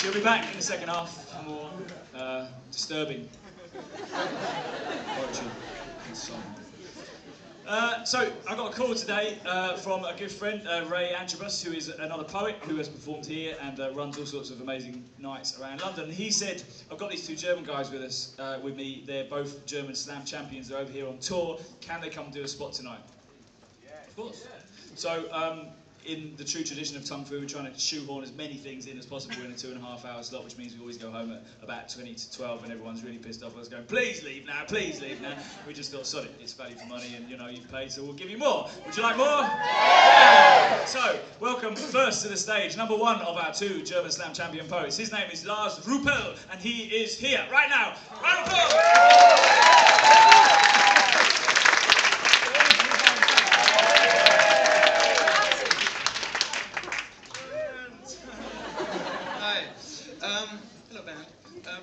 She'll be back in the second half for more disturbing poetry and song. So I got a call today from a good friend, Ray Antrobus, who is another poet who has performed here and runs all sorts of amazing nights around London. And he said, I've got these two German guys with us, with me. They're both German slam champions. They're over here on tour. Can they come and do a spot tonight? Yeah, of course. Yeah. So in the true tradition of Tung Fu, we're trying to shoehorn as many things in as possible in a 2.5 hour slot, which means we always go home at about 20 to 12 and everyone's really pissed off at us going, please leave now, please leave now. We just thought, sod it, it's value for money and you know, you've paid, so we'll give you more. Would you like more? Yeah! So, welcome first to the stage, number one of our two German slam champion poets. His name is Lars Ruppel and he is here right now. Round of applause! Hello band.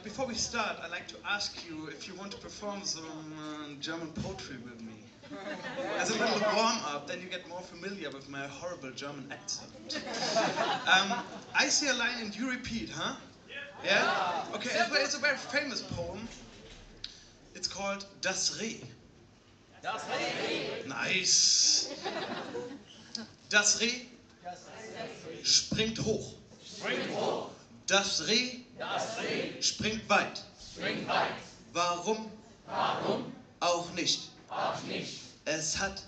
Before we start, I'd like to ask you if you want to perform some German poetry with me. As a little warm-up, then you get more familiar with my horrible German accent. I say a line and you repeat, huh? Yeah? Okay, it's a very famous poem. It's called Das Reh. Das Reh. Nice. Das Reh springt hoch. Springt hoch. Das Reh springt weit. Springt weit. Warum? Warum? Auch nicht. Auch nicht. Es hat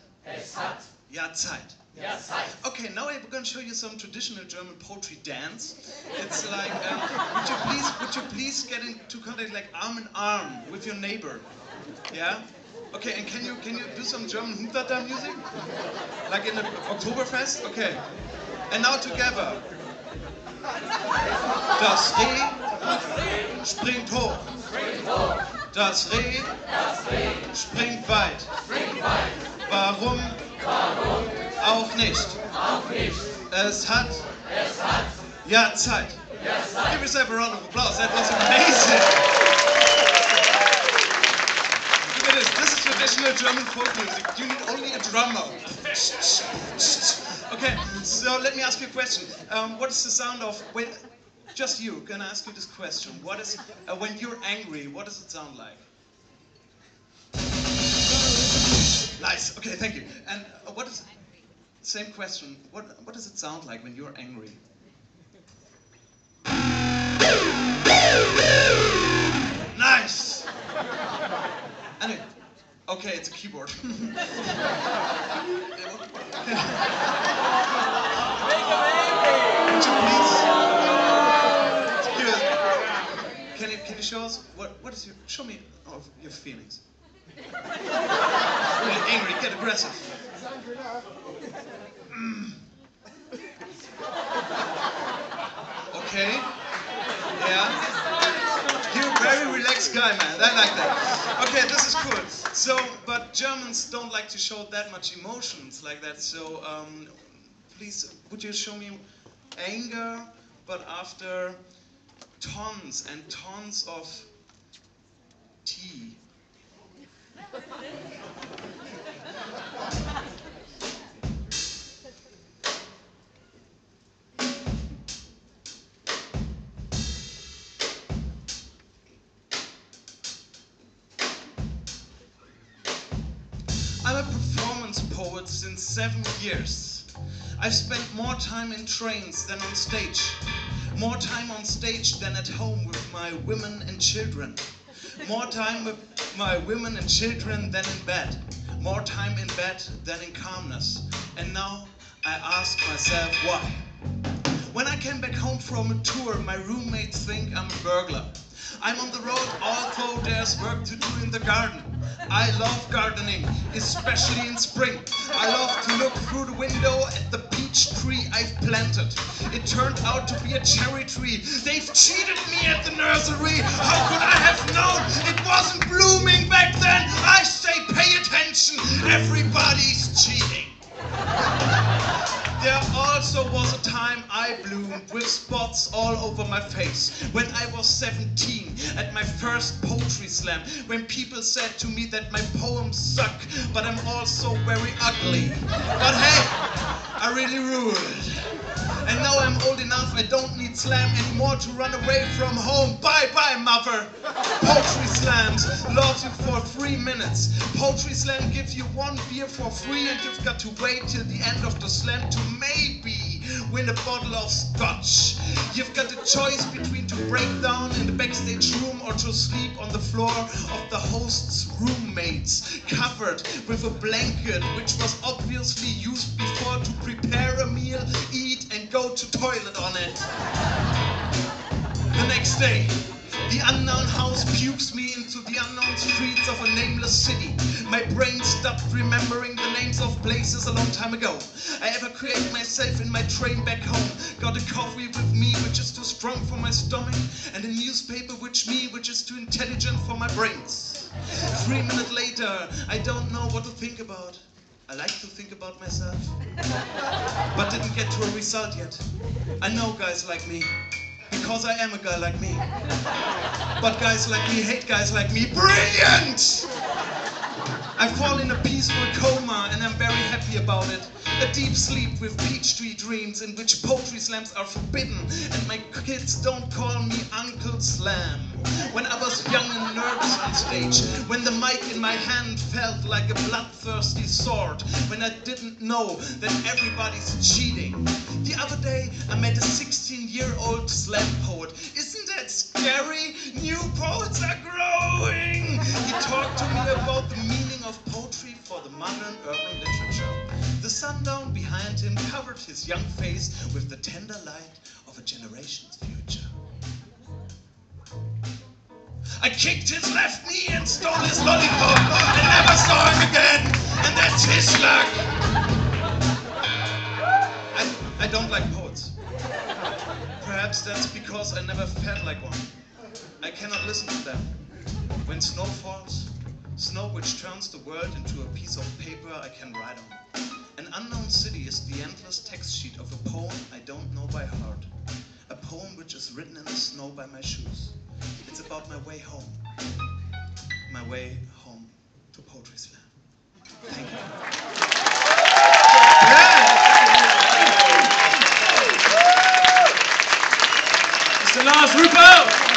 ja Zeit. Ja Zeit. Okay, now I'm going to show you some traditional German poetry dance. It's like, would you please get into contact like arm in arm with your neighbor? Yeah? Okay, and can you do some German Hunderter music? Like in the Oktoberfest? Okay. And now together. Das Reh springt hoch. Das Reh springt weit. Warum? Auch nicht. Es hat ja Zeit. Give yourself a round of applause. That was amazing. Look at this. This is traditional German folk music. You need only a drummer. Okay, so let me ask you a question. What is the sound of when? Just you. Can I ask you this question? What is when you're angry? What does it sound like? Nice. Okay, thank you. And what is? Same question. What does it sound like when you're angry? Nice. Anyway. Okay, it's a keyboard. Make him angry! Would you please? Can you show us what is your? Show me your feelings. Really angry, get aggressive. Okay. Yeah. You're a very relaxed guy, man. I like that. Okay, this is cool. So, but Germans don't like to show that much emotions like that. So, please, would you show me anger, but after tons and tons of tea? I'm a performance poet since 7 years. I've spent more time in trains than on stage. More time on stage than at home with my women and children. More time with my women and children than in bed. More time in bed than in calmness. And now I ask myself why. When I came back home from a tour, my roommates think I'm a burglar. I'm on the road although there's work to do in the garden. I love gardening, especially in spring. I love to look through the window at the peach tree I've planted. It turned out to be a cherry tree. They've cheated me at the nursery. How could I have known it wasn't blooming back then? I say pay attention, everybody's cheating. There also was a time I bloomed with spots all over my face. When I was 17 at my first poetry slam, when people said to me that my poems suck, but I'm also very ugly. But hey, I really ruled. And now I'm old enough, I don't need slam anymore to run away from home. Bye bye, mother. Poetry slams loves you for 3 minutes. Poetry slam gives you 1 beer for free, and you've got to wait till the end of the slam to maybe win a bottle of scotch. You've got a choice between to break down in the backstage room or to sleep on the floor of the host's roommates, covered with a blanket which was obviously used before to prepare a meal, eat and go to toilet on it. The next day, the unknown house pukes me into the unknown streets of a nameless city. My brain stopped remembering the names of places a long time ago. I evacuated myself in my train back home. Got a coffee with me which is too strong for my stomach, and a newspaper which is too intelligent for my brains. 3 minutes later, I don't know what to think about. I like to think about myself, but didn't get to a result yet. I know guys like me, because I am a guy like me. But guys like me hate guys like me. Brilliant! I fall in a peaceful coma and I'm very happy about it. A deep sleep with peach tree dreams in which poetry slams are forbidden, and my kids don't call me Uncle Slam. When I was young and nervous on stage, when the mic in my hand felt like a bloodthirsty sword, when I didn't know that everybody's cheating. The other day I met a 16-year-old slam poet. Isn't that scary? New poets are growing! He talked to me about the meaning of poetry for the modern urban literature. The sundown behind him covered his young face with the tender light of a generation's future. I kicked his left knee and stole his lollipop and never saw him again, and that's his luck. I don't like poets. Perhaps that's because I never felt like one. I cannot listen to them. When snow falls, snow which turns the world into a piece of paper I can write on. An unknown city is the endless text sheet of a poem I don't know by heart. A poem which is written in the snow by my shoes. It's about my way home. My way home to Poetry Slam. Thank you. Mr. Lars Ruppel!